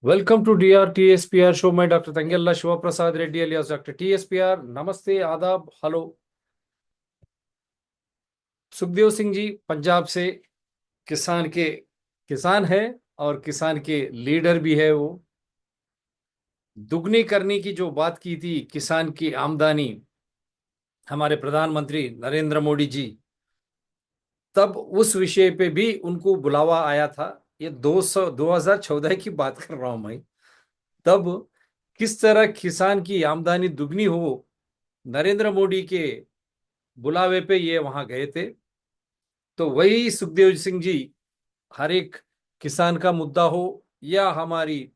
Welcome to DR TSPR show. मैं doctor Tangella Shiva Prasad Reddy alias doctor TSPR. नमस्ते, आदाब, हेलो। सुखदेव सिंह जी पंजाब से किसान के किसान है और किसान के लीडर भी है। वो दुगनी करने की जो बात की थी किसान की आमदनी, हमारे प्रधानमंत्री नरेंद्र मोदी जी, तब उस विषय पे भी उनको बुलावा आया था। ये 2014 की बात कर रहा हूं मैं। तब किस तरह किसान की आमदनी दुगनी हो, नरेंद्र मोदी के बुलावे पे ये वहां गए थे। तो वही सुखदेव सिंह जी हर एक किसान का मुद्दा हो या हमारी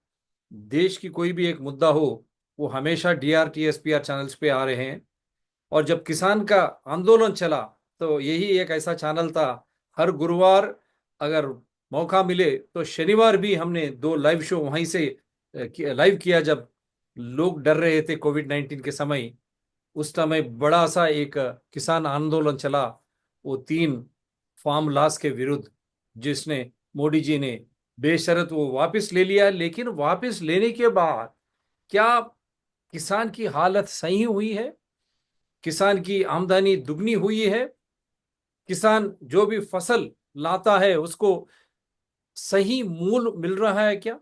देश की कोई भी एक मुद्दा हो, वो हमेशा डीआर टीएसपीआर चैनल्स पे आ रहे हैं। और जब किसान का आंदोलन चला तो यही एक ऐसा चैनल था। हर गुरुवार अगर मौका मिले तो शनिवार भी हमने दो लाइव शो वहीं से लाइव किया, जब लोग डर रहे थे कोविड-19 के समय। उस समय बड़ा सा एक किसान आंदोलन चला, वो तीन फार्म लॉस के विरुद्ध, जिसने मोदी जी ने बेशर्त वो वापस ले लिया। लेकिन वापस लेने के बाद क्या किसान की हालत सही हुई है? किसान की आमदनी दुगनी हुई है? किसान जो भी फसल लाता है उसको सही मूल्य मिल रहा है क्या?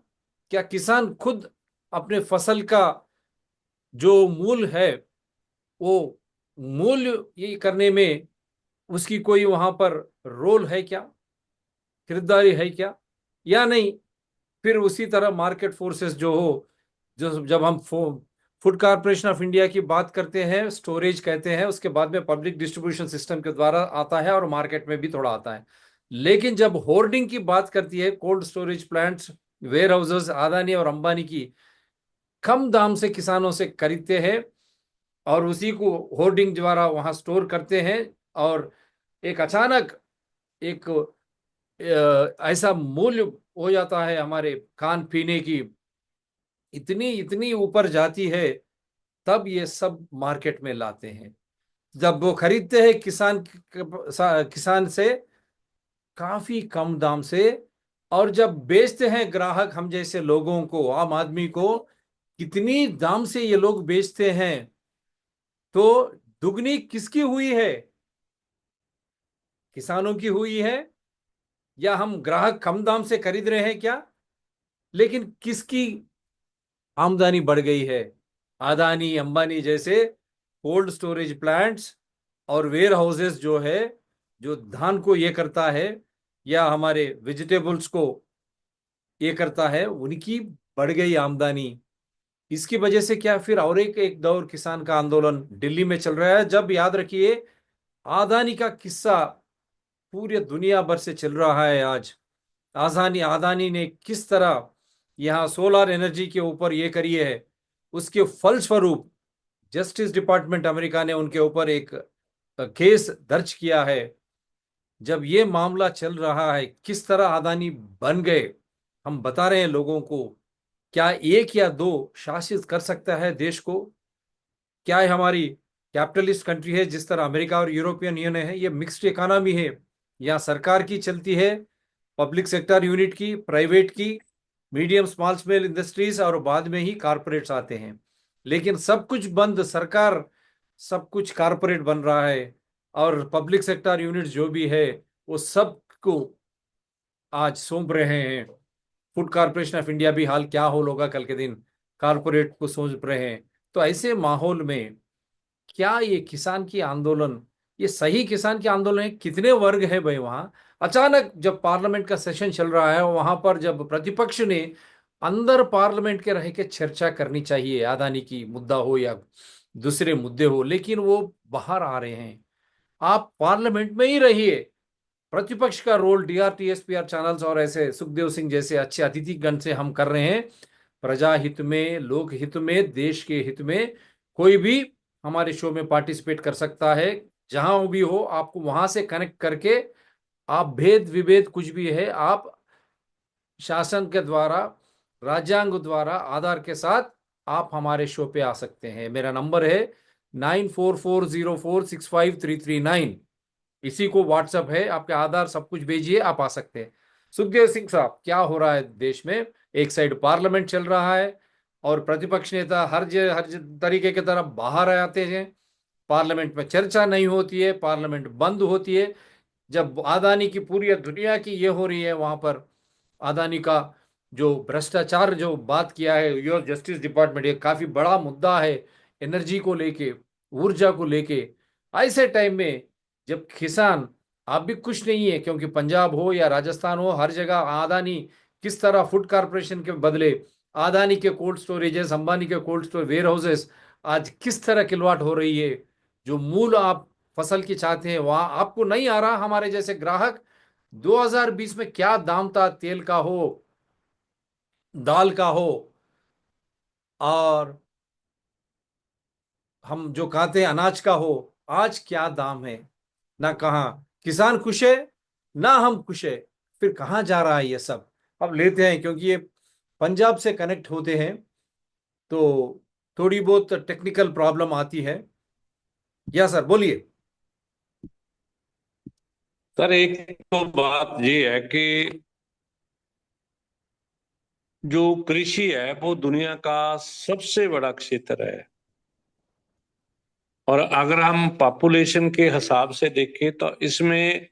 क्या किसान खुद अपने फसल का जो मूल्य है, वो मूल्य ये करने में उसकी कोई वहां पर रोल है क्या, खरीदारी है क्या, या नहीं? फिर उसी तरह मार्केट फोर्सेस जो हो, जो जब हम फूड कॉरपोरेशन ऑफ इंडिया की बात करते हैं, स्टोरेज कहते हैं, उसके बाद में पब्लिक डिस्ट्रीब्यूशन सिस्टम के द्वारा आता है और मार्केट में भी थोड़ा आता है। लेकिन जब होर्डिंग की बात करती है, cold storage plants, warehouses, Adani और अंबानी की कम दाम से किसानों से खरीदते हैं और उसी को होर्डिंग द्वारा वहां स्टोर करते हैं। और एक अचानक एक ऐसा मूल्य हो जाता है, हमारे खान पीने की इतनी इतनी ऊपर जाती है, तब ये सब मार्केट में लाते हैं। जब वो खरीदते हैं किसान से काफी कम दाम से, और जब बेचते हैं ग्राहक हम जैसे लोगों को, आम आदमी को, कितनी दाम से ये लोग बेचते हैं। तो दुगनी किसकी हुई है? किसानों की हुई है, या हम ग्राहक कम दाम से खरीद रहे हैं क्या? लेकिन किसकी आमदनी बढ़ गई है? अदानी अंबानी जैसे कोल्ड स्टोरेज प्लांट्स और वेयर हाउसेस जो है, जो धान को ये करता है या हमारे वेजिटेबल्स को ये करता है, उनकी बढ़ गई आमदनी। इसकी वजह से क्या फिर और एक दौर किसान का आंदोलन दिल्ली में चल रहा है। जब याद रखिए, अदानी का किस्सा पूरे दुनिया भर से चल रहा है आज। अदानी अदानी ने किस तरह यहाँ सोलर एनर्जी के ऊपर ये करी है, उसके फलस्वरूप जस्टिस डिपार्टमेंट अमेरिका ने उनके ऊपर एक केस दर्ज किया है। जब ये मामला चल रहा है, किस तरह अदानी बन गए, हम बता रहे हैं लोगों को। क्या एक या दो शासित कर सकता है देश को? क्या है, हमारी कैपिटलिस्ट कंट्री है जिस तरह अमेरिका और यूरोपियन यूनियन है, ये मिक्स्ड इकोनॉमी है। यहाँ सरकार की चलती है, पब्लिक सेक्टर यूनिट की, प्राइवेट की, मीडियम स्मॉल स्मेल इंडस्ट्रीज, और बाद में ही कारपोरेट्स आते हैं। लेकिन सब कुछ बंद, सरकार सब कुछ कारपोरेट बन रहा है। और पब्लिक सेक्टर यूनिट जो भी है, वो सबको आज सौंप रहे हैं। फूड कॉरपोरेशन ऑफ इंडिया भी हाल क्या होल होगा कल के दिन, कारपोरेट को सौंप रहे हैं। तो ऐसे माहौल में क्या ये किसान की आंदोलन, ये सही किसान की आंदोलन है? कितने वर्ग है भाई वहां? अचानक जब पार्लियामेंट का सेशन चल रहा है, वहां पर जब प्रतिपक्ष ने अंदर पार्लियामेंट के रह के चर्चा करनी चाहिए, अदानी की मुद्दा हो या दूसरे मुद्दे हो, लेकिन वो बाहर आ रहे हैं। आप पार्लियामेंट में ही रहिए। प्रतिपक्ष का रोल डीआरटीएसपीआर चैनल्स और ऐसे सुखदेव सिंह जैसे अच्छे अतिथिगण से हम कर रहे हैं। प्रजा हित में, लोक हित में, देश के हित में कोई भी हमारे शो में पार्टिसिपेट कर सकता है। जहां भी हो, आपको वहां से कनेक्ट करके, आप भेद विभेद कुछ भी है, आप शासन के द्वारा, राज्यांग द्वारा आधार के साथ आप हमारे शो पे आ सकते हैं। मेरा नंबर है 9440465339। इसी को व्हाट्सअप है, आपके आधार सब कुछ भेजिए, आप आ सकते हैं। सुखदेव सिंह साहब, क्या हो रहा है देश में? एक साइड पार्लियामेंट चल रहा है और प्रतिपक्ष नेता हर तरीके की तरफ बाहर आते हैं। पार्लियामेंट में चर्चा नहीं होती है, पार्लियामेंट बंद होती है। जब अदानी की पूरी दुनिया की ये हो रही है, वहां पर अदानी का जो भ्रष्टाचार जो बात किया है यूएस जस्टिस डिपार्टमेंट, ये काफी बड़ा मुद्दा है एनर्जी को लेके, ऊर्जा को लेके। ऐसे टाइम में जब किसान, आप भी खुश नहीं है, क्योंकि पंजाब हो या राजस्थान हो, हर जगह अदानी किस तरह फूड कॉरपोरेशन के बदले अदानी के कोल्ड स्टोरेजेस, अंबानी के कोल्ड स्टोर वेयर हाउसेस आज किस तरह किलवाट हो रही है। जो मूल आप फसल की चाहते हैं वहां आपको नहीं आ रहा। हमारे जैसे ग्राहक, 2020 में क्या दाम था तेल का हो, दाल का हो, और हम जो खाते हैं अनाज का हो, आज क्या दाम है? ना कहाँ किसान खुश है, ना हम खुश है। फिर कहाँ जा रहा है ये सब? अब लेते हैं, क्योंकि ये पंजाब से कनेक्ट होते हैं तो थोड़ी बहुत टेक्निकल प्रॉब्लम आती है। या सर बोलिए। सर, एक तो बात ये है कि जो कृषि है वो दुनिया का सबसे बड़ा क्षेत्र है। और अगर हम पॉपुलेशन के हिसाब से देखें तो इसमें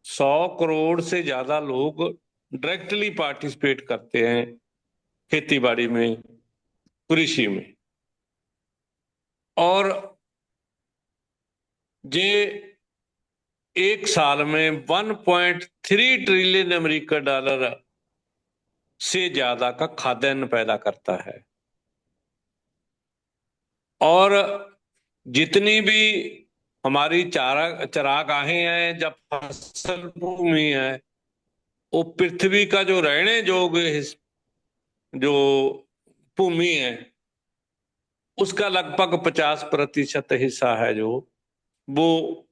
100 करोड़ से ज्यादा लोग डायरेक्टली पार्टिसिपेट करते हैं खेती बाड़ी में, कृषि में। और ये एक साल में 1.3 ट्रिलियन अमेरिकी डॉलर से ज्यादा का खाद्यान्न पैदा करता है। और जितनी भी हमारी चरागाहें हैं, जब फसल भूमि है, वो पृथ्वी का जो रहने योग्य जो भूमि है, उसका लगभग 50% हिस्सा है जो वो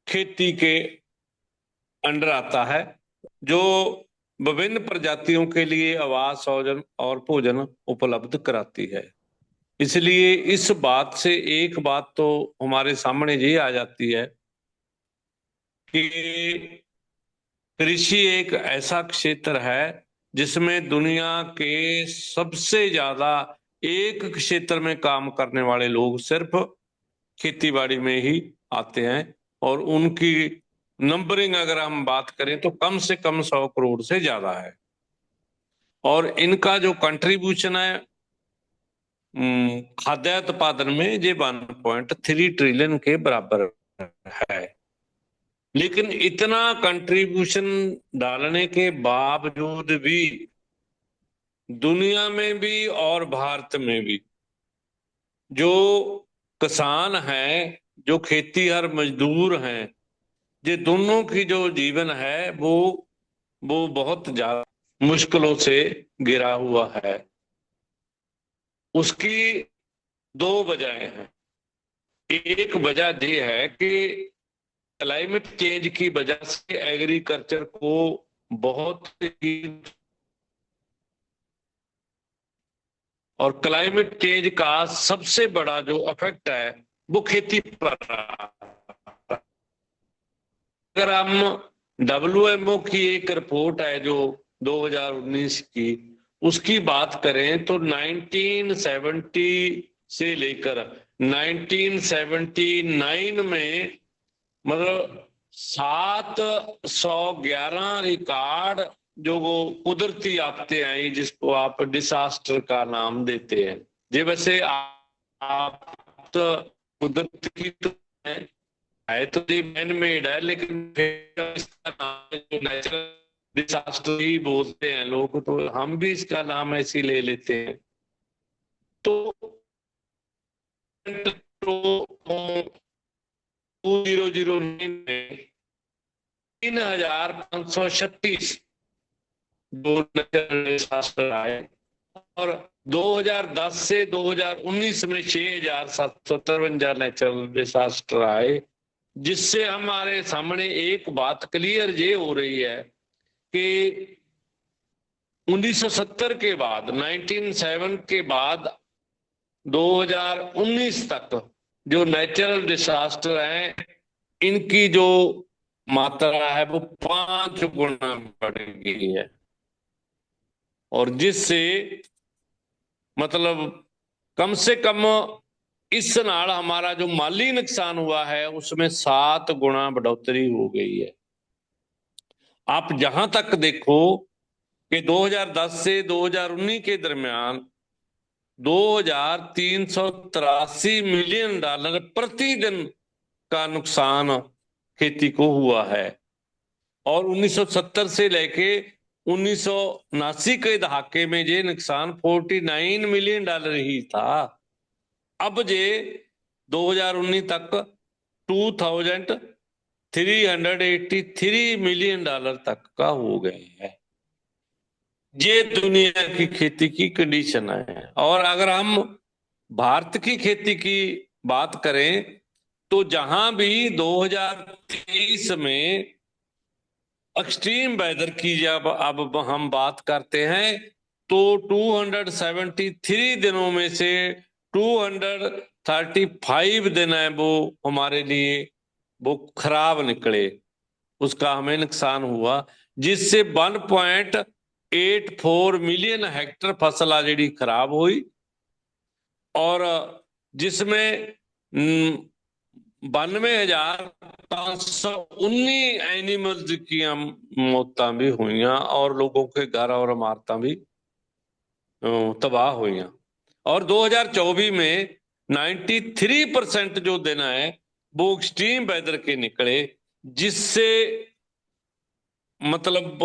खेती के अंडर आता है, जो विभिन्न प्रजातियों के लिए आवास और भोजन उपलब्ध कराती है। इसलिए इस बात से एक बात तो हमारे सामने ये आ जाती है कि कृषि एक ऐसा क्षेत्र है जिसमें दुनिया के सबसे ज्यादा एक क्षेत्र में काम करने वाले लोग सिर्फ खेती बाड़ी में ही आते हैं। और उनकी नंबरिंग अगर हम बात करें तो कम से कम 100 करोड़ से ज्यादा है। और इनका जो कंट्रीब्यूशन है खाद्य उत्पादन में, ये 1.3 ट्रिलियन के बराबर है। लेकिन इतना कंट्रीब्यूशन डालने के बावजूद भी दुनिया में भी और भारत में भी जो किसान हैं, जो खेतीहर मजदूर हैं, ये दोनों की जो जीवन है वो बहुत ज्यादा मुश्किलों से घिरा हुआ है। उसकी दो वजहें हैं। एक वजह ये है कि क्लाइमेट चेंज की वजह से एग्रीकल्चर को बहुत ही, और क्लाइमेट चेंज का सबसे बड़ा जो इफेक्ट है वो खेती पर रहा। अगर हम डब्ल्यूएमओ की एक रिपोर्ट है जो 2019 की, उसकी बात करें तो 1970 से लेकर 1979 में, मतलब 711 रिकॉर्ड जो वो कुदरती आपते हैं, जिसको आप डिसास्टर का नाम देते हैं। जी वैसे आप तो कुदरत की तो है तो ये मैन मेड है, लेकिन फिर इसका नाम जो नेचुरल डिसास्टर ही बोलते हैं लोग, तो हम भी इसका नाम ऐसे ही ले लेते हैं। तो 2009 में 3536 जो नेचुरल डिसास्टर आए, और 2010 से 2019 में 6753 नेचुरल डिसास्टर आए। जिससे हमारे सामने एक बात क्लियर ये हो रही है कि 1970 के बाद, 1907 के बाद 2019 तक जो नेचुरल डिसास्टर हैं, इनकी जो मात्रा है वो 5 गुना बढ़ गई है। और जिससे मतलब कम से कम इस नाल हमारा जो माली नुकसान हुआ है उसमें 7 गुना बढ़ोतरी हो गई है। आप जहां तक देखो कि 2010 से 2019 के दरमियान 2383 मिलियन डॉलर प्रतिदिन का नुकसान खेती को हुआ है। और 1970 से लेके 1979 के दहाके में ये नुकसान 49 मिलियन डॉलर ही था। अब जे 2019 तक 2383 मिलियन डॉलर तक का हो गया है। ये दुनिया की खेती की कंडीशन है। और अगर हम भारत की खेती की बात करें तो जहां भी 2023 में एक्सट्रीम वेदर की जब अब हम बात करते हैं तो 273 दिनों में से 235 दिन है वो हमारे लिए वो खराब निकले, उसका हमें नुकसान हुआ, जिससे 1.84 मिलियन हेक्टर फसल आ जी खराब हुई। और जिसमें 92,519 एनिमल्स की मौतां भी हुई और लोगों के घर और इमारतां भी तबाह हुई। और 2024 में 93% जो दिन है वो एक्सट्रीम वेदर के निकले, जिससे मतलब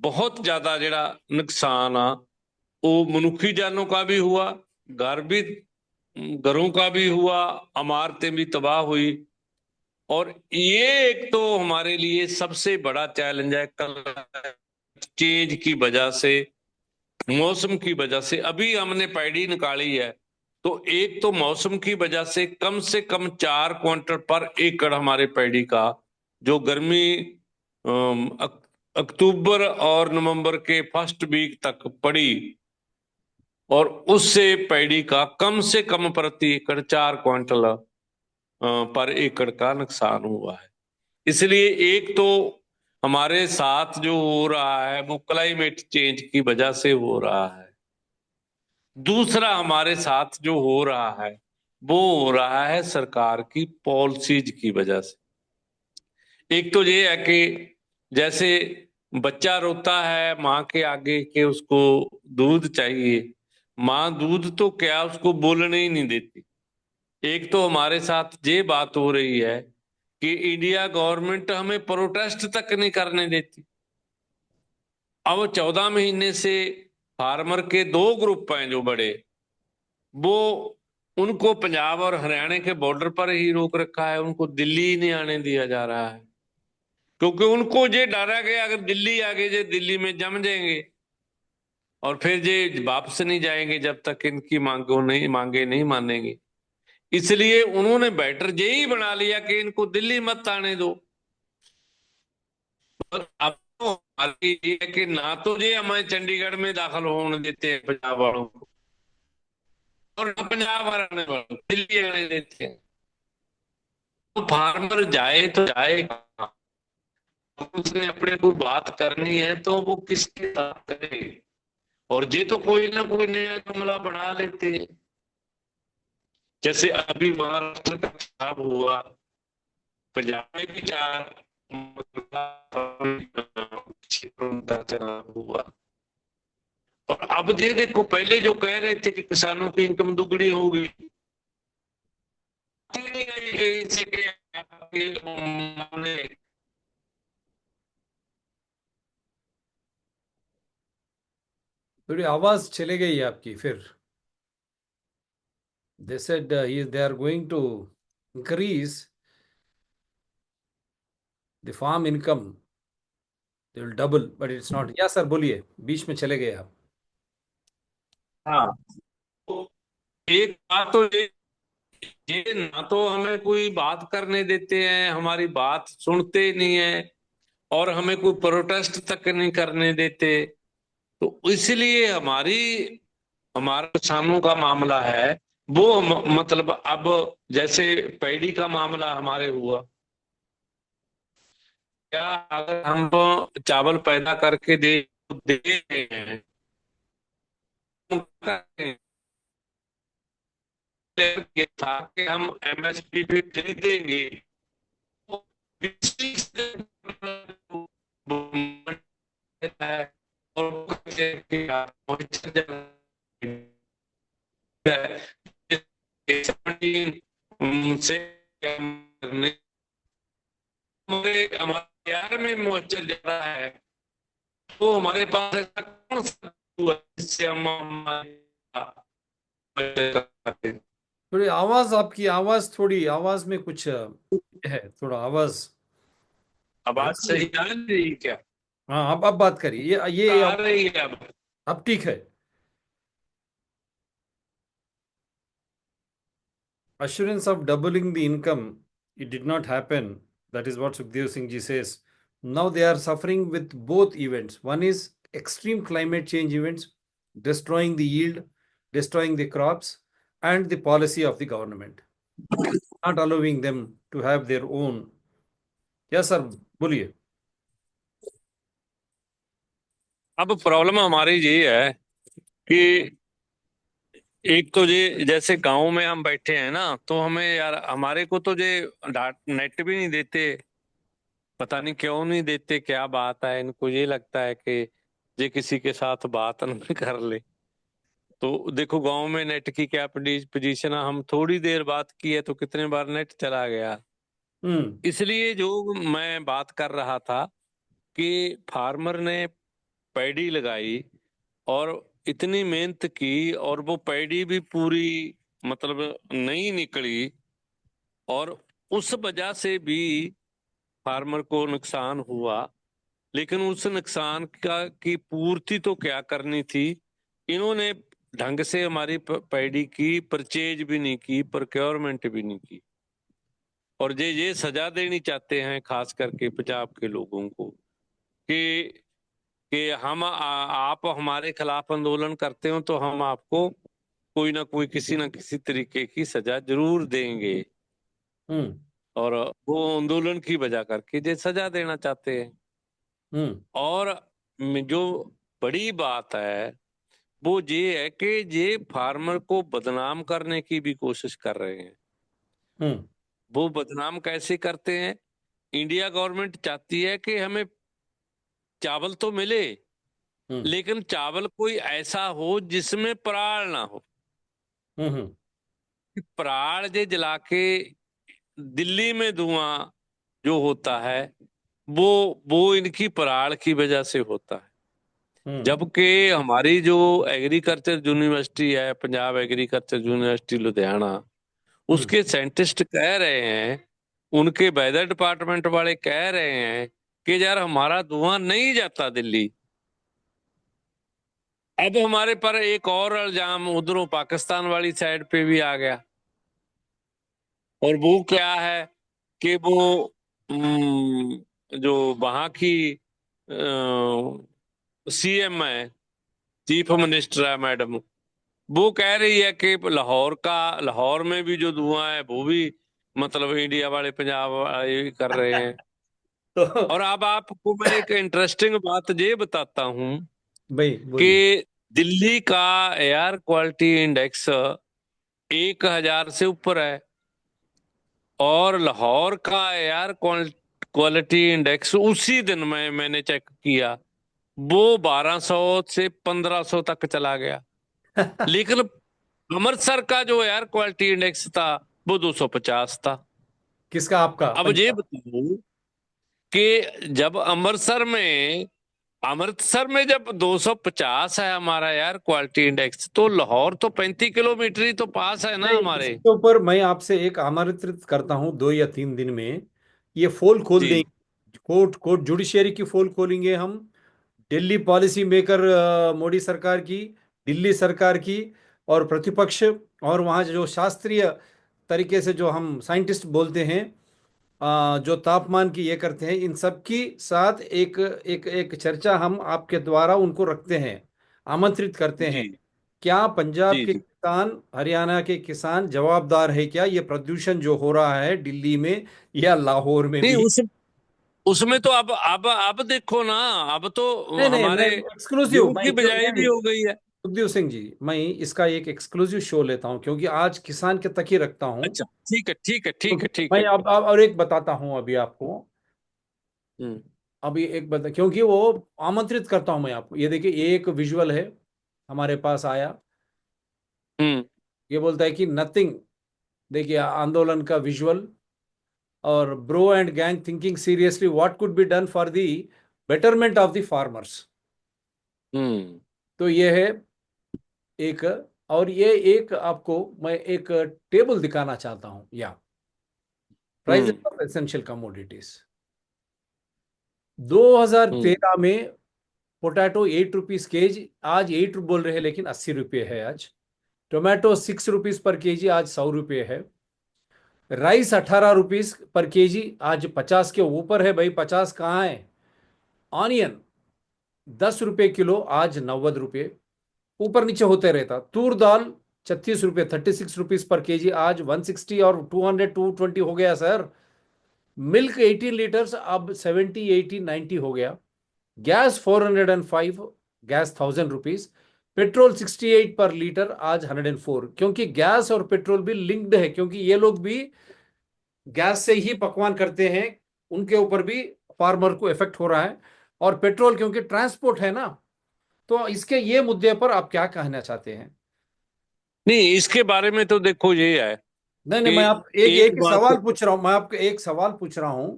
बहुत ज्यादा जरा नुकसान आ वो मनुखी जानों का भी हुआ, घर भी घरों का भी हुआ, इमारतें भी तबाह हुई। और ये एक तो हमारे लिए सबसे बड़ा चैलेंज है चेंज की वजह से, मौसम की वजह से। अभी हमने पैडी निकाली है तो एक तो मौसम की वजह से कम 4 क्विंटल पर एकड़ हमारे पैडी का जो गर्मी अक्टूबर और नवंबर के फर्स्ट वीक तक पड़ी, और उससे पैडी का कम से कम प्रति एकड़ 4 क्विंटल पर एकड़ का नुकसान हुआ है। इसलिए एक तो हमारे साथ जो हो रहा है वो क्लाइमेट चेंज की वजह से हो रहा है। दूसरा हमारे साथ जो हो रहा है वो हो रहा है सरकार की पॉलिसीज की वजह से। एक तो ये है कि जैसे बच्चा रोता है माँ के आगे कि उसको दूध चाहिए, माँ दूध तो क्या उसको बोलने ही नहीं देती। एक तो हमारे साथ ये बात हो रही है कि इंडिया गवर्नमेंट हमें प्रोटेस्ट तक नहीं करने देती। अब 14 महीने से फार्मर के 2 ग्रुप हैं जो बड़े, वो उनको पंजाब और हरियाणा के बॉर्डर पर ही रोक रखा है, उनको दिल्ली ही नहीं आने दिया जा रहा है। क्योंकि उनको ये डरा गया अगर दिल्ली आ गए जे दिल्ली में जम जाएंगे और फिर ये वापस नहीं जाएंगे जब तक इनकी मांगे नहीं मानेंगे। इसलिए उन्होंने बेटर यही बना लिया कि इनको दिल्ली मत आने दो। पर अब तो हमारी ये है कि ना तो ये हमें चंडीगढ़ में दाखिल होने देते हैं पंजाब वालों को, और ना पंजाब हरियाणा वालों को दिल्ली आने देते हैं। तो फार्मर जाए तो जाए कहाँ? उसने अपने को बात करनी है तो वो किसके साथ करे? और ये तो कोई ना कोई नया जुमला बना लेते हैं। जैसे अभी महाराष्ट्र का चुनाव हुआ, पंजाब में भी 4 क्षेत्रों का चुनाव हुआ। और अब ये देखो, पहले जो कह रहे थे कि किसानों की इनकम दुगनी होगी, थोड़ी आवाज चली गई है आपकी फिर। They said they are going to increase the farm income. They will double, but it's not. Yeah, sir, बोलिए, बीच में चले गए आप। हाँ, तो एक बात तो ये ना तो हमें कोई बात करने देते हैं, हमारी बात सुनते नहीं है, और हमें कोई प्रोटेस्ट तक नहीं करने देते। तो इसलिए हमारा किसानों का मामला है वो मतलब अब जैसे पैडी का मामला हमारे हुआ, क्या अगर हम चावल पैदा करके दे रहे हैं, ये था कि हम एमएसपी पे खरीदेंगे, तो किसी से है, और वो कहते हैं कि आप से हमारे हमारे यार में मोचर जा रहा है, तो हमारे पास ऐसा कौन सा वस्तु है जिससे हम थोड़ी आवाज, आपकी आवाज, थोड़ी आवाज में कुछ है, थोड़ा आवाज आवाज ऐसी है। सही आ रही है क्या? हाँ, अब बात करिए, ये आ रही है अब? अब ठीक है। Assurance of doubling the income, it did not happen. That is what Sukhdev Singh ji says. Now they are suffering with both events. One is extreme climate change events, destroying the yield, destroying the crops, and the policy of the government, not allowing them to have their own. Yes, sir. बोलिए। अब problem हमारी ये है कि एक तो ये जैसे गांव में हम बैठे हैं ना, तो हमें यार हमारे को तो ये डाट नेट भी नहीं देते। पता नहीं क्यों नहीं देते, क्या बात है, इनको ये लगता है कि ये किसी के साथ बात न कर ले। तो देखो गांव में नेट की क्या पोजीशन है, हम थोड़ी देर बात की है तो कितने बार नेट चला गया। हम्म। इसलिए जो मैं बात कर रहा था कि फार्मर ने पैडी लगाई और इतनी मेहनत की, और वो पैडी भी पूरी मतलब नहीं निकली, और उस वजह से भी फार्मर को नुकसान हुआ। लेकिन उस नुकसान का की पूर्ति तो क्या करनी थी, इन्होंने ढंग से हमारी पैडी की परचेज भी नहीं की, प्रोक्योरमेंट भी नहीं की। और ये सजा देनी चाहते हैं खास करके पंजाब के लोगों को कि हम आप हमारे खिलाफ आंदोलन करते हो तो हम आपको कोई ना कोई किसी ना किसी तरीके की सजा जरूर देंगे। हम्म। और वो आंदोलन की वजह करके ये सजा देना चाहते हैं। हम्म। और जो बड़ी बात है वो ये है कि ये फार्मर को बदनाम करने की भी कोशिश कर रहे हैं। हम्म। वो बदनाम कैसे करते हैं? इंडिया गवर्नमेंट चाहती है कि हमें चावल तो मिले, हम्म। लेकिन चावल कोई ऐसा हो जिसमें पराल ना हो। हम्म। पराल जे जला के दिल्ली में धुआं जो होता है, वो वो इनकी पराल की वजह से होता है। हम्म। जबकि हमारी जो एग्रीकल्चर यूनिवर्सिटी है, पंजाब एग्रीकल्चर यूनिवर्सिटी लुधियाना, हम्म। उसके साइंटिस्ट कह रहे हैं, उनके वेदर डिपार्टमेंट वाले कह रहे हैं कि यार हमारा धुआं नहीं जाता दिल्ली। अब हमारे पर एक और इल्जाम उधरों पाकिस्तान वाली साइड पे भी आ गया, और वो क्या है कि वो जो वहां की सीएम है, चीफ मिनिस्टर है मैडम, वो कह रही है कि लाहौर में भी जो धुआं है वो भी मतलब इंडिया वाले पंजाब वाले कर रहे हैं। तो और अब आपको मैं एक इंटरेस्टिंग बात ये बताता हूँ भाई बोलिए। कि दिल्ली का एयर क्वालिटी इंडेक्स 1,000 से ऊपर है, और लाहौर का एयर क्वालिटी इंडेक्स उसी दिन में मैंने चेक किया, वो 1200 से 1500 तक चला गया। लेकिन अमृतसर का जो एयर क्वालिटी इंडेक्स था वो 250 था। किसका? आपका अब ये पंजाब? बताओ कि जब अमृतसर में जब 250 है हमारा एयर क्वालिटी इंडेक्स, तो लाहौर तो 35 किलोमीटर ही तो पास है ना नहीं, हमारे। इसके ऊपर मैं आपसे एक आमंत्रित करता हूं, 2 या 3 दिन में ये फोल खोल जी देंगे। कोर्ट कोर्ट जुडिशरी की फोल खोलेंगे हम। दिल्ली पॉलिसी मेकर, मोदी सरकार की, दिल्ली सरकार की, और प्रतिपक्ष, और वहाँ जो शास्त्रीय तरीके से जो हम साइंटिस्ट बोलते हैं, जो तापमान की ये करते हैं, इन सब की साथ एक एक एक चर्चा हम आपके द्वारा उनको रखते हैं, आमंत्रित करते हैं। जी क्या पंजाब जी के जी। किसान, हरियाणा के किसान जवाबदार है क्या ये प्रदूषण जो हो रहा है दिल्ली में या लाहौर में नहीं भी? उसमें तो अब देखो ना, अब तो नहीं नहीं, मैं हमारे एक्सक्लूसिव, गेहूं मैं की क्यों बिजाई नहीं भी नहीं, हो गई है। सुखदेव सिंह जी, मैं इसका एक एक्सक्लूसिव शो लेता हूं क्योंकि आज किसान के तक ही रखता हूं। अच्छा, ठीक है, ठीक है, ठीक क्योंकि है, ठीक मैं है। अब और एक बताता हूं अभी आपको। हम्म। अभी एक बता, क्योंकि वो आमंत्रित करता हूं मैं आपको। ये देखिए, ये एक विजुअल है, हमारे पास आया। हम्म। ये बोलता है कि नथिंग, देखिए आंदोलन का विजुअल, और bro and gang thinking seriously what could be done for the betterment of the farmers. Hmm. तो ये है एक। और ये एक आपको मैं एक टेबल दिखाना चाहता हूं, या prices hmm. Of essential commodities hmm. 2013 में। पोटैटो 8 रुपीज केजी, आज 8 बोल रहे हैं लेकिन 80 रुपये है आज। टोमेटो 6 रुपीज पर केजी, आज 100 रुपये है। राइस 18 रुपीज पर केजी, आज 50 के ऊपर है भाई, 50 कहाँ है। ऑनियन 10 रुपये किलो, आज 90 रुपये, ऊपर नीचे होते रहता। तूर दाल 36 रुपये, 36 रुपीज पर केजी, आज 160 और 200 220 हो गया सर। मिल्क 18 लीटर्स अब 70 80 90 हो गया। Gas 405, gas 1000 rupees. पेट्रोल 68 पर लीटर, आज 104, क्योंकि गैस और पेट्रोल भी लिंक्ड है, क्योंकि ये लोग भी गैस से ही पकवान करते हैं। उनके ऊपर भी फार्मर को इफेक्ट हो रहा है। और पेट्रोल क्योंकि ट्रांसपोर्ट है ना। तो इसके ये मुद्दे पर आप क्या कहना चाहते हैं? नहीं, इसके बारे में तो देखो ये है नहीं नहीं, कि मैं आप एक एक एक बात। सवाल पूछ रहा हूं, मैं आपको एक सवाल पूछ रहा हूं।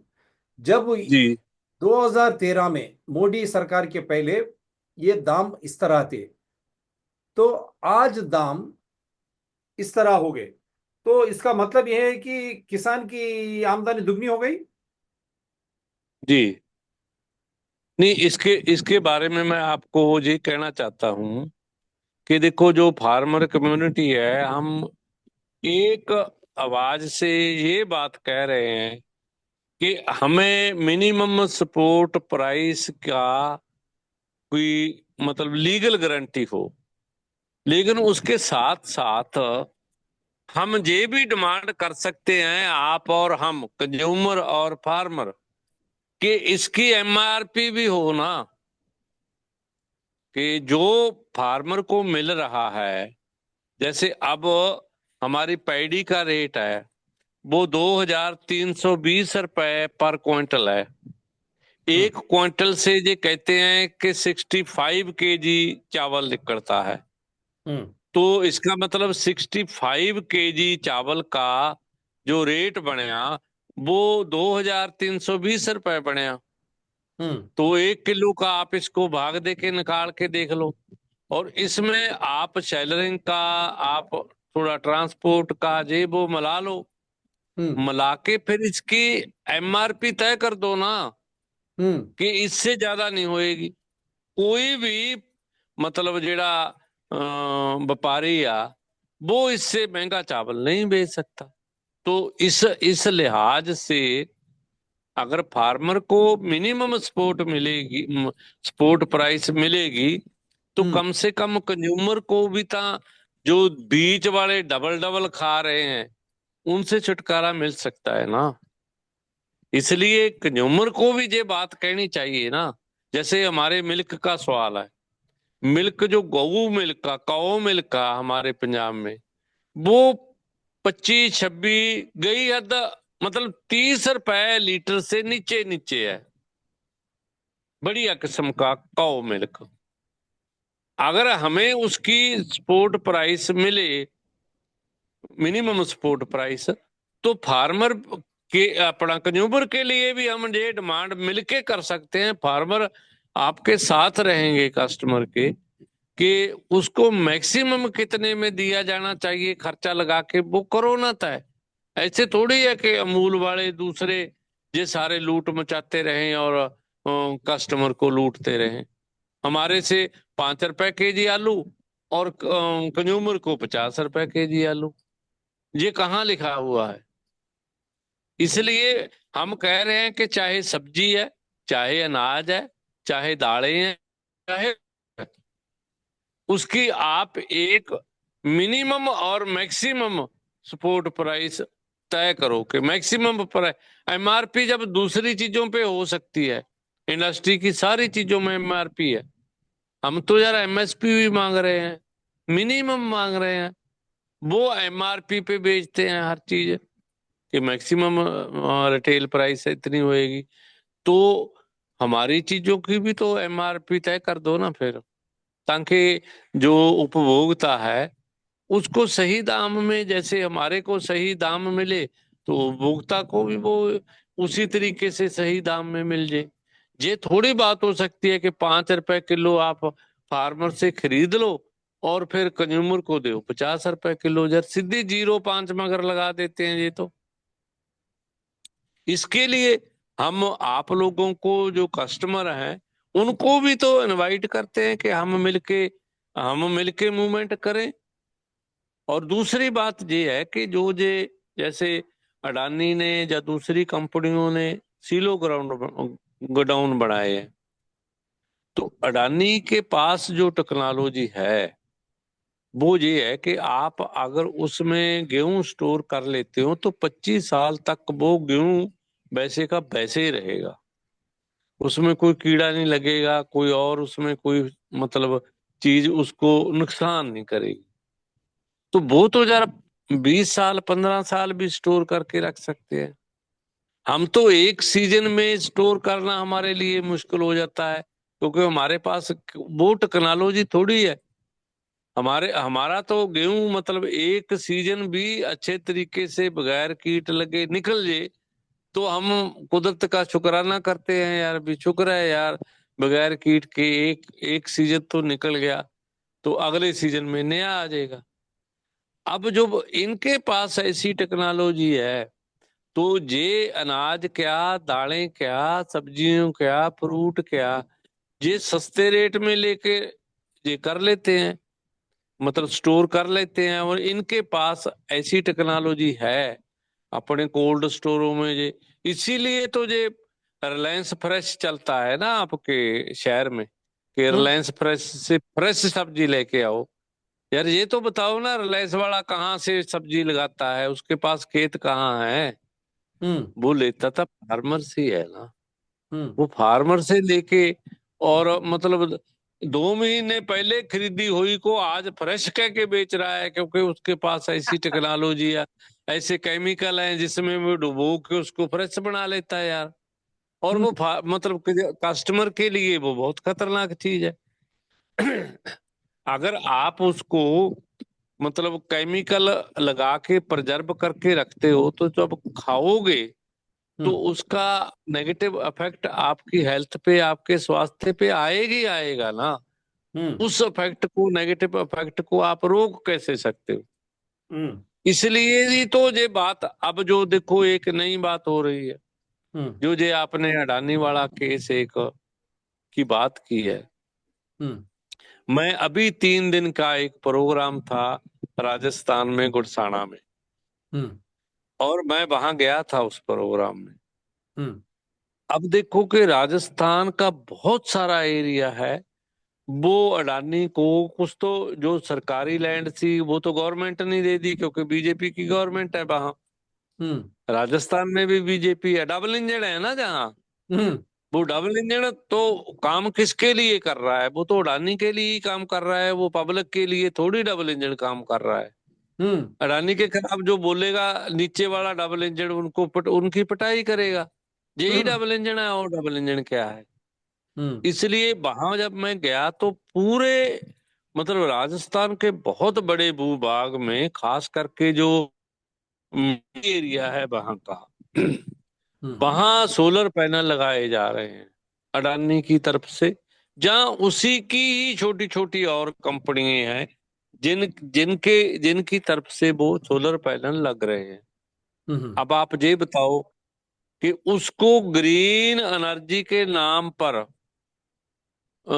जब जी। 2013 में मोदी सरकार के पहले ये दाम इस तरह थे, तो आज दाम इस तरह हो गए, तो इसका मतलब यह है कि किसान की आमदनी दुगनी हो गई। जी। नहीं, इसके इसके बारे में मैं आपको ये कहना चाहता हूँ कि देखो, जो फार्मर कम्युनिटी है, हम एक आवाज से ये बात कह रहे हैं कि हमें मिनिमम सपोर्ट प्राइस का कोई मतलब लीगल गारंटी हो। लेकिन उसके साथ साथ हम ये भी डिमांड कर सकते हैं, आप और हम, कंज्यूमर और फार्मर, कि इसकी एमआरपी भी हो ना, कि जो फार्मर को मिल रहा है। जैसे अब हमारी पैडी का रेट है, वो 2320 रुपए पर क्विंटल है। हम्म एक क्विंटल से ये कहते हैं कि 65 केजी चावल निकलता है। हम्म तो इसका मतलब 65 केजी चावल का जो रेट बनया, वो 2320 रुपए बनया। हम्म तो 1 किलो का आप इसको भाग दे के निकाल के देख लो। और इसमें आप सेलरिंग का, आप थोड़ा ट्रांसपोर्ट का, जे वो मिला लो। हम्म मिला के फिर इसकी एमआरपी तय कर दो ना, हम्म कि इससे ज्यादा नहीं होएगी। कोई भी मतलब जेड़ा व्यापारी आ, वो इससे महंगा चावल नहीं बेच सकता। तो इस लिहाज से अगर फार्मर को मिनिमम सपोर्ट मिलेगी, सपोर्ट प्राइस मिलेगी, तो हम्म कम से कम कंज्यूमर को भी ता, जो बीच वाले डबल डबल खा रहे हैं, उनसे छुटकारा मिल सकता है ना। इसलिए कंज्यूमर को भी ये बात कहनी चाहिए ना। जैसे हमारे मिल्क का सवाल है, मिल्क जो गऊ मिल्क का, काओ मिल्क का हमारे पंजाब में, वो 25 26 गई हद, मतलब 30 रुपए लीटर से नीचे नीचे है, बढ़िया किस्म का काओ मिल्क। अगर हमें उसकी सपोर्ट प्राइस मिले, मिनिमम सपोर्ट प्राइस, तो फार्मर के, अपना कंज्यूमर के लिए भी हम ये डिमांड मिलके कर सकते हैं। फार्मर आपके साथ रहेंगे कस्टमर के, कि उसको मैक्सिमम कितने में दिया जाना चाहिए, खर्चा लगा के वो करो ना तय। ऐसे थोड़ी है कि अमूल वाले दूसरे ये सारे लूट मचाते रहें और कस्टमर को लूटते रहें। हमारे से 5 रुपए केजी आलू, और कंज्यूमर को 50 रुपए केजी आलू। ये कहाँ लिखा हुआ है? इसलिए हम कह रहे हैं कि चाहे सब्जी है, चाहे अनाज है, चाहे दालें हैं, चाहे, उसकी आप एक मिनिमम और मैक्सिमम सपोर्ट प्राइस तय करो कि मैक्सिमम पर है। एमआरपी जब दूसरी चीजों पे हो सकती है, इंडस्ट्री की सारी चीजों में एमआरपी है, हम तो यार एमएसपी भी मांग रहे हैं, मिनिमम मांग रहे हैं। वो एमआरपी पे बेचते हैं हर चीज कि मैक्सिमम रिटेल प्राइस इतनी होएगी। तो हमारी चीजों की भी तो एमआरपी तय कर दो ना फिर, ताकि जो उपभोक्ता है उसको सही दाम में, जैसे हमारे को सही दाम मिले तो उपभोक्ता को भी वो उसी तरीके से सही दाम में मिल जाए। ये थोड़ी बात हो सकती है कि 5 रुपए किलो आप फार्मर से खरीद लो और फिर कंज्यूमर को दो 50 रुपए किलो, जब सीधी 0.5 मगर लगा देते हैं ये तो। इसके लिए हम आप लोगों को जो कस्टमर हैं उनको भी तो इनवाइट करते हैं कि हम मिलके मूवमेंट करें। और दूसरी बात ये है कि जो जे जैसे अडानी ने या दूसरी कंपनियों ने सीलो ग्राउंड गोडाउन बनाए हैं, तो अडानी के पास जो टेक्नोलॉजी है वो ये है कि आप अगर उसमें गेहूं स्टोर कर लेते हो तो 25 साल तक वो गेहूं वैसे का वैसे ही रहेगा, उसमें कोई कीड़ा नहीं लगेगा, कोई और उसमें कोई मतलब चीज उसको नुकसान नहीं करेगी। तो वो तो जरा 20 साल 15 साल भी स्टोर करके रख सकते हैं। हम तो एक सीजन में स्टोर करना हमारे लिए मुश्किल हो जाता है, क्योंकि हमारे पास वो टेक्नोलॉजी थोड़ी है। हमारा तो गेहूं मतलब एक सीजन भी अच्छे तरीके से बगैर कीट लगे निकल जाए तो हम कुदरत का शुक्राना करते हैं यार, भी शुक्र है यार, बगैर कीट के एक एक सीजन तो निकल गया, तो अगले सीजन में नया आ जाएगा। अब जो इनके पास ऐसी टेक्नोलॉजी है तो ये अनाज क्या, दालें क्या, सब्जियों क्या, फ्रूट क्या, ये सस्ते रेट में लेके ये कर लेते हैं, मतलब स्टोर कर लेते हैं। और इनके पास ऐसी टेक्नोलॉजी है अपने कोल्ड स्टोरों में ये, इसीलिए तो ये रिलायंस फ्रेश चलता है ना आपके शहर में, कि हम्म रिलायंस फ्रेश से फ्रेश सब्जी लेके आओ। यार ये तो बताओ ना, रिलायंस वाला कहाँ से सब्जी लगाता है, उसके पास खेत कहाँ है? हम्म वो लेता था फार्मर से ही है ना, हम्म वो फार्मर से लेके और मतलब 2 महीने पहले खरीदी हुई को आज फ्रेश कह के बेच रहा है, क्योंकि उसके पास ऐसी टेक्नोलॉजी है, ऐसे केमिकल हैं जिसमें वो डुबो के उसको फ्रेश बना लेता है यार। और हम्म वो मतलब कस्टमर के लिए वो बहुत खतरनाक चीज है। अगर आप उसको मतलब केमिकल लगा के प्रिजर्व करके रखते हो तो जब खाओगे तो हम्म उसका नेगेटिव इफेक्ट आपकी हेल्थ पे, आपके स्वास्थ्य पे आएगी आएगा ना। हम्म उस इफेक्ट को, नेगेटिव इफेक्ट को आप रोक कैसे सकते हो? हम्म इसलिए ही तो ये बात अब जो देखो एक नई बात हो रही है, हम्म जो जे आपने अडानी वाला केस एक की बात की है। हम्म मैं अभी 3 दिन का एक प्रोग्राम था राजस्थान में गुड़साना में, हम्म और मैं वहां गया था उस प्रोग्राम में। हम्म अब देखो कि राजस्थान का बहुत सारा एरिया है, वो अडानी को कुछ तो जो सरकारी लैंड थी वो तो गवर्नमेंट ने दे दी, क्योंकि बीजेपी की गवर्नमेंट है वहां। हम्म राजस्थान में भी बीजेपी है, डबल इंजन है ना जहाँ, हम्म वो डबल इंजन तो काम किसके लिए कर रहा है? वो तो अडानी के लिए ही काम कर रहा है, वो पब्लिक के लिए थोड़ी डबल इंजन काम कर रहा है। हम्म अडानी के खिलाफ जो बोलेगा नीचे वाला डबल इंजन उनकी पिटाई करेगा। यही हम्म डबल इंजन है, और डबल इंजन क्या है? हम्म इसलिए वहां जब मैं गया तो पूरे मतलब राजस्थान के बहुत बड़े भूभाग में खास करके जो एरिया है वहां का, हम्म वहां सोलर पैनल लगाए जा रहे हैं अडानी की तरफ से, जहां उसी की ही छोटी छोटी और कंपनियां हैं जिनकी तरफ से वो सोलर पैनल लग रहे हैं। हम्म अब आप ये बताओ कि उसको ग्रीन एनर्जी के नाम पर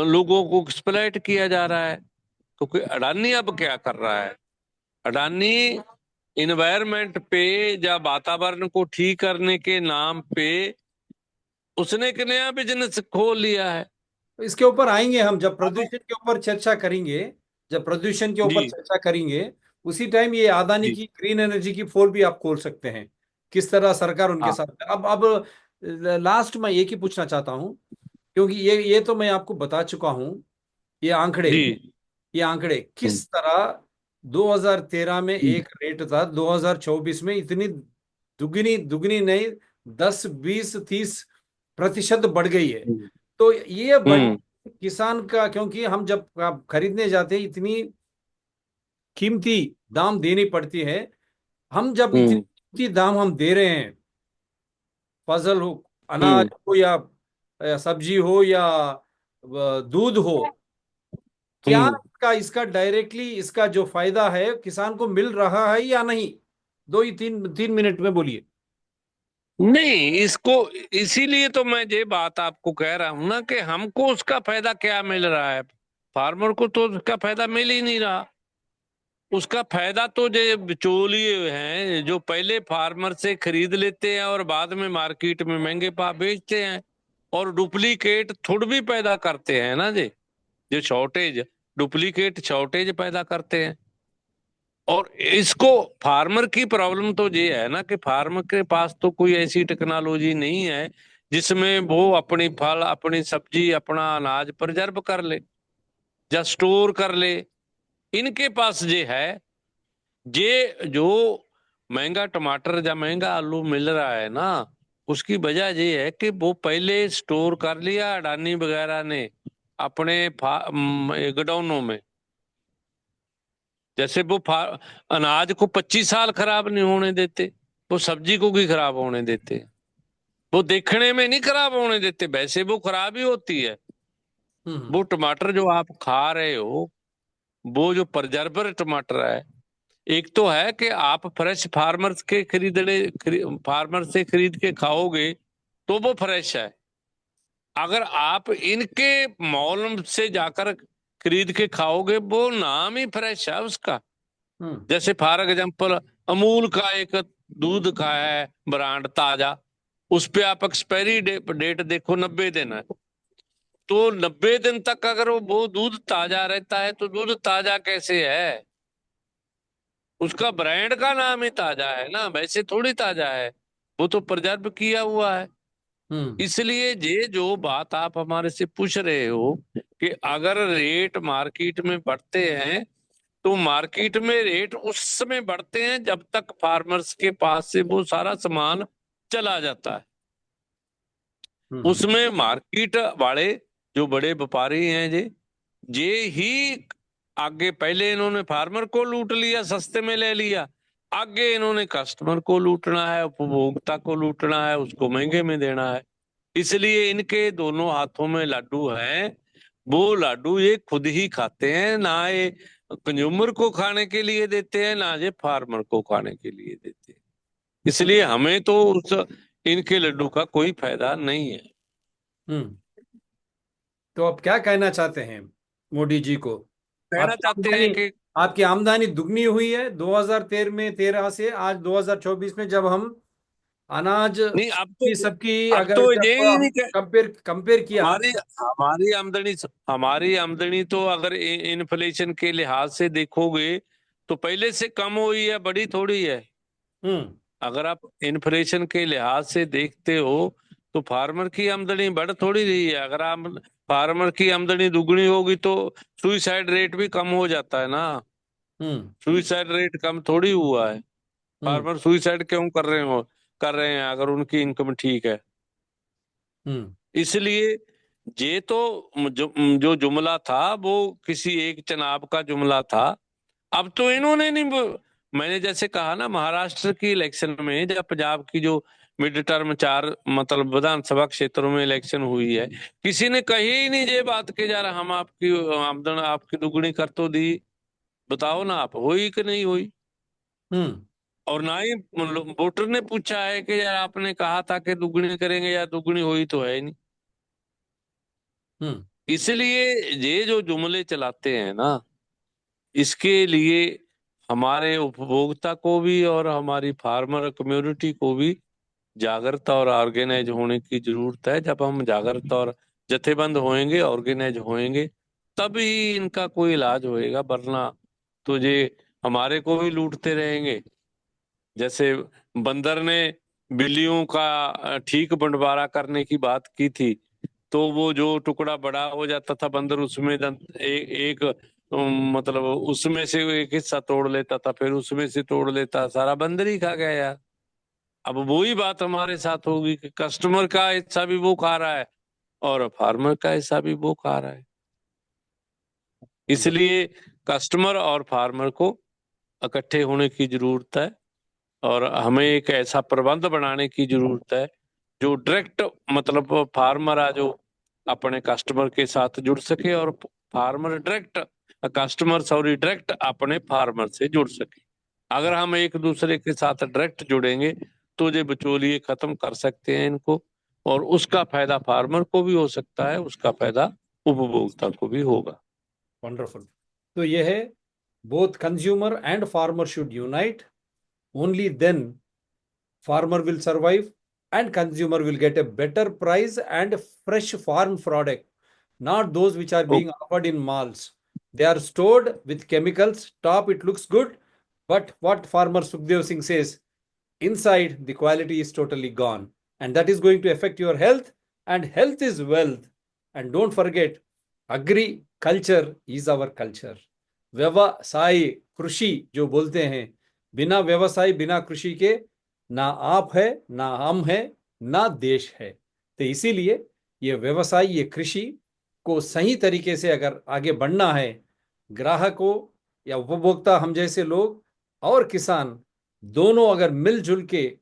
लोगों को एक्सप्लॉइट किया जा रहा है। क्योंकि अडानी अब क्या कर रहा है, अडानी इन्वायरमेंट पे या वातावरण को ठीक करने के नाम पे उसने एक नया बिजनेस खोल लिया है। तो इसके ऊपर आएंगे हम, जब अब प्रदूषण के ऊपर चर्चा करेंगे, जब प्रदूषण के ऊपर जी चर्चा करेंगे उसी टाइम ये अदानी जी की ग्रीन एनर्जी की पोल भी आप खोल सकते हैं। किस तरह सरकार उनके हाँ। साथ है। अब लास्ट में एक ही पूछना चाहता हूँ, क्योंकि ये तो मैं आपको बता चुका हूँ। ये आंकड़े जी। ये आंकड़े हम्म। किस तरह 2013 में एक रेट था, 2024 में इतनी दुगनी दुगनी नहीं, 10, 20, 30% बढ़ गई है। हम्म। तो ये बढ़ हम्म। किसान का, क्योंकि हम जब खरीदने जाते हैं इतनी कीमती दाम देनी पड़ती है। हम जब इतनी हम्म। कीमती दाम हम दे रहे हैं, फसल हो, अनाज हम्म। हो, या सब्जी हो, या दूध हो, क्या हम्म। इसका डायरेक्टली इसका जो फायदा है किसान को मिल रहा है या नहीं? 2 ही 3 3 मिनट में बोलिए। नहीं, इसको इसीलिए तो मैं ये बात आपको कह रहा हूं ना कि हमको उसका फायदा क्या मिल रहा है। फार्मर को तो उसका फायदा मिल ही नहीं रहा। उसका फायदा तो जो बिचौलिए हैं जो पहले फार्मर से खरीद लेते हैं और बाद में मार्केट में महंगे भाव बेचते हैं, और डुप्लीकेट थोड़ भी पैदा करते हैं ना जी। जो शॉर्टेज, डुप्लीकेट शॉर्टेज पैदा करते हैं। और इसको फार्मर की प्रॉब्लम तो ये है ना कि फार्मर के पास तो कोई ऐसी टेक्नोलॉजी नहीं है जिसमें वो अपनी फल, अपनी सब्जी, अपना अनाज प्रिजर्व कर ले या स्टोर कर ले। इनके पास ये है, ये जो महंगा टमाटर या महंगा आलू मिल रहा है ना, उसकी वजह ये है कि वो पहले स्टोर कर लिया अडानी वगैरह ने अपने गोडाउनों में। जैसे वो अनाज को 25 साल खराब नहीं होने देते, वो सब्जी को भी खराब होने देते। वो देखने में नहीं खराब होने देते, वैसे वो खराब ही होती है। हम्म वो टमाटर जो आप खा रहे हो, वो जो प्रिजर्वर टमाटर है, एक तो है कि आप फ्रेश फार्मर्स के फार्मर से खरीद के खाओगे तो वो फ्रेश है। अगर आप इनके मॉल से जाकर खरीद के खाओगे, वो नाम ही फ्रेश है उसका। हम्म जैसे फॉर एग्जाम्पल अमूल का एक दूध का है ब्रांड ताजा, उस पे आप एक्सपायरी डेट देखो 90 दिन है। तो 90 दिन तक अगर वो दूध ताजा रहता है तो दूध ताजा कैसे है? उसका ब्रांड का नाम ही ताजा है ना, वैसे थोड़ी ताजा है। वो तो प्रिजर्व किया हुआ है। हम्म इसलिए ये जो बात आप हमारे से पूछ रहे हो कि अगर रेट मार्केट में बढ़ते हैं, तो मार्केट में रेट उस समय बढ़ते हैं जब तक फार्मर्स के पास से वो सारा सामान चला जाता है। हम्म उसमें मार्केट वाले जो बड़े व्यापारी हैं ये ही आगे, पहले इन्होंने फार्मर को लूट लिया, सस्ते में ले लिया। आगे इन्होंने कस्टमर को लूटना है, उपभोक्ता को लूटना है, उसको महंगे में देना है। इसलिए इनके दोनों हाथों में लाडू हैं। वो लाडू ये खुद ही खाते हैं ना, ये कंज्यूमर को खाने के लिए देते हैं ना ये फार्मर को खाने के लिए देते हैं। इसलिए हमें तो उस इनके लड्डू का कोई फायदा नहीं है। हम्म तो आप क्या कहना चाहते हैं मोदी जी को? कहना आपकी चाहते हैं आमदनी कि आपकी आमदनी दुगनी हुई है 2013 में, 13 से आज 2024 में, जब हम अनाज नहीं, की सबकी अब अगर तो जब ये ही नहीं कि कंपेयर कंपेयर किया। हमारी हमारी आमदनी तो अगर इन्फ्लेशन के लिहाज से देखोगे तो पहले से कम हुई है, बड़ी थोड़ी है। हम्म अगर आप इन्फ्लेशन के लिहाज से देखते हो तो फार्मर की आमदनी बढ़ थोड़ी रही है। अगर आप फार्मर की आमदनी दुगनी होगी तो सुइसाइड रेट भी कम हो जाता है ना। हम्म सुइसाइड रेट कम थोड़ी हुआ है। हम्म फार्मर सुइसाइड क्यों कर रहे हैं अगर उनकी इनकम ठीक है? हम्म इसलिए ये तो जो जुमला था वो किसी एक चनाब का जुमला था। अब तो इन्होंने नहीं मैंने जैसे कहा ना, महाराष्ट्र की इलेक्शन में, जब पंजाब की जो मिड टर्म चार मतलब विधानसभा क्षेत्रों में इलेक्शन हुई है, किसी ने कही ही नहीं ये बात कि यार हम आपकी आमदन आपकी दुगनी कर तो दी। बताओ ना आप, हुई कि नहीं हुई? हम्म और ना ही वोटर ने पूछा है कि यार आपने कहा था कि दुगनी करेंगे, या दुगनी हुई तो है ही नहीं। हम्म इसलिए ये जो जुमले चलाते हैं ना, इसके लिए हमारे उपभोक्ता को भी और हमारी फार्मर कम्युनिटी को भी जागृत और ऑर्गेनाइज होने की जरूरत है। जब हम जागृत और जथेबंद होएंगे, ऑर्गेनाइज होएंगे, तभी इनका कोई इलाज होएगा, वरना तो ये हमारे को भी लूटते रहेंगे। जैसे बंदर ने बिल्लियों का ठीक बंटवारा करने की बात की थी, तो वो जो टुकड़ा बड़ा हो जाता था बंदर उसमें एक मतलब उसमें से एक हिस्सा तोड़ लेता था, फिर उसमें से तोड़ लेता, सारा बंदर ही खा गया यार। अब वही बात हमारे साथ होगी कि कस्टमर का हिस्सा भी वो खा रहा है और फार्मर का हिस्सा भी वो खा रहा है। इसलिए कस्टमर और फार्मर को इकट्ठे होने की जरूरत है, और हमें एक ऐसा प्रबंध बनाने की जरूरत है जो डायरेक्ट मतलब फार्मर आ जो अपने कस्टमर के साथ जुड़ सके, और farmer direct customer sorry direct अपने फार्मर से जुड़ सके। अगर हम एक दूसरे के साथ डायरेक्ट जुड़ेंगे तो ये बिचौलिए खत्म कर सकते हैं इनको, और उसका फायदा फार्मर को भी हो सकता है, उसका फायदा उपभोक्ता को भी होगा। वंडरफुल। तो ये है, both consumer and farmer should unite. Only then farmer will survive and consumer will get a better price and fresh farm product, not those which are O, being offered in malls. They are stored with chemicals. Top it looks good, but what farmer Sukhdev Singh says, inside the quality is totally gone, and that is going to affect your health, and health is wealth. And don't forget, agriculture is our culture. व्यवसाय कृषि जो बोलते हैं, बिना व्यवसाय बिना कृषि के ना आप है, ना हम है, ना देश है। तो इसीलिए ये व्यवसाय, ये कृषि को सही तरीके से अगर आगे बढ़ना है, ग्राहकों या उपभोक्ता हम जैसे लोग और किसान दोनों अगर मिलजुल के